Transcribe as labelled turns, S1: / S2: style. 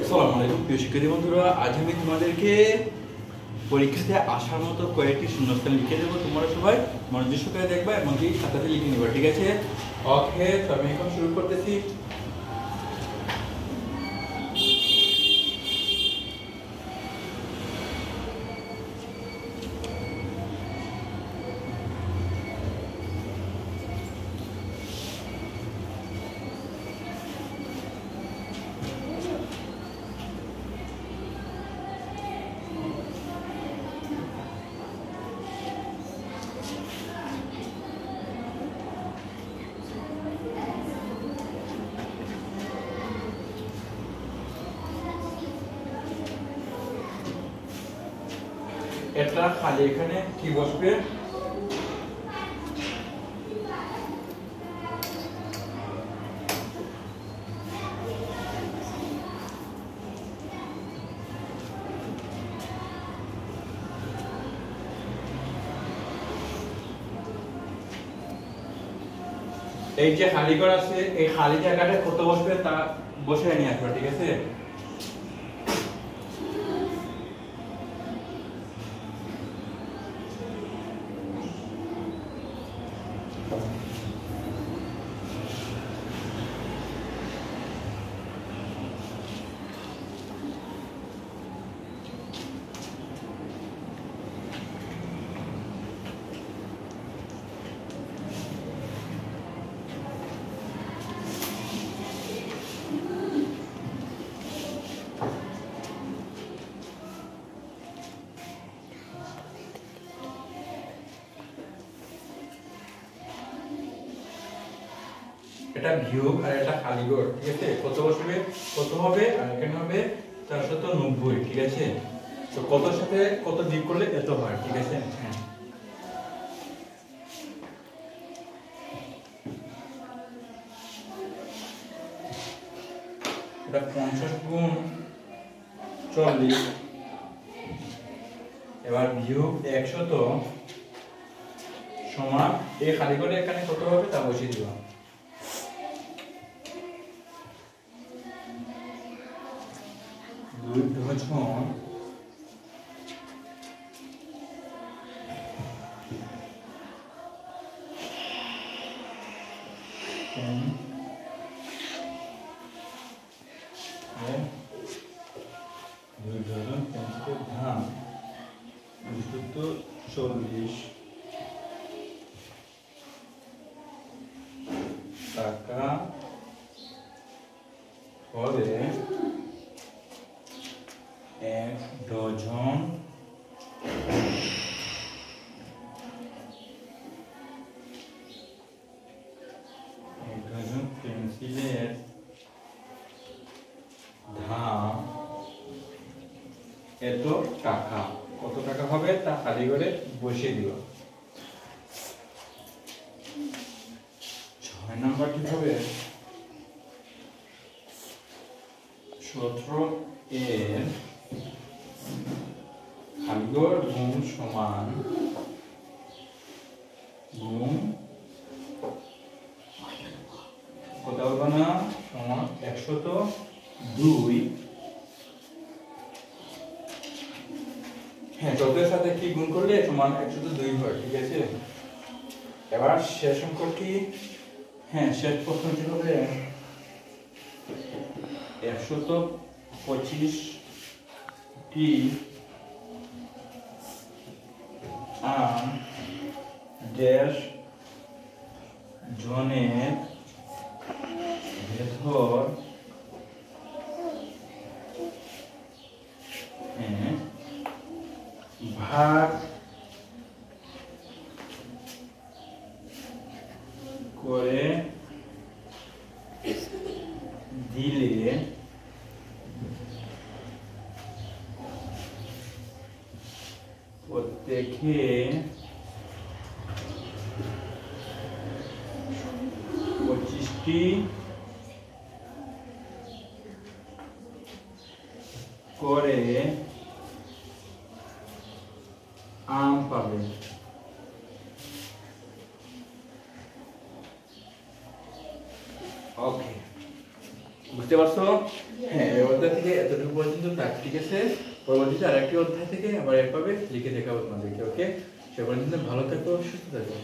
S1: আসসালামু আলাইকুম প্রিয় শিক্ষার্থী বন্ধুরা, আজ আমি তোমাদেরকে পরীক্ষাতে আসার মতো কয়েকটি শূন্যস্থান লিখে দেবো। তোমরা সবাই মনোযোগ সহকারে দেখবা এবং কি খাতাতে লিখে নিবা, ঠিক আছে? ওকে, তো আমি এখন শুরু করতেছি। এটা খালি এখানে কি বসবে? এই যে খালি ঘর আছে, এই খালি জায়গাটা কত বসবে তা বসে নিয়ে আসবে, ঠিক আছে? এটা ভিউ আর এটা খালি ঘর, ঠিক আছে? কত বসবে, কত হবে? আর এখানে হবে 490, ঠিক আছে? তো কতর সাথে কত যোগ করলে এত হয়, ঠিক আছে? হ্যাঁ, এটা 50 গুণ 40। এবার ভিউ 100 সমান এই খালি ঘরে এখানে কত হবে তা বসিয়ে দিবা। দুই জন ধান 240 টাকা হলে 1 ডজন পেন্সিলের দাম এত টাকা। কত টাকা হবে তা খালি করে বসিয়ে দিও। 6 নম্বরটি হবে 17 এর খালিঘর গুণ সমান গুণ কত হবে না সমান 102। হ্যাঁ, 14 এর সাথে কি গুণ করলে সমান 102 হয়, ঠিক আছে? এবার শেষ অঙ্কটি, হ্যাঁ শেষ প্রশ্নটি হবে 125টি আম ড্যাশ জনের ভেতর ভাগ করে দিলে প্রত্যেকে 25টি করে আম পাবে। ওকে, বুঝতে পারছো? হ্যাঁ, এবার থেকে এতটুকু পর্যন্ত থাক, ঠিক আছে? পরবর্তীতে আরেকটি অধ্যায় থেকে আবার এভাবে লিখে দেখাবো তোমাদেরকে। ওকে, সে পর্যন্ত ভালো থাকো, সুস্থ থাকো।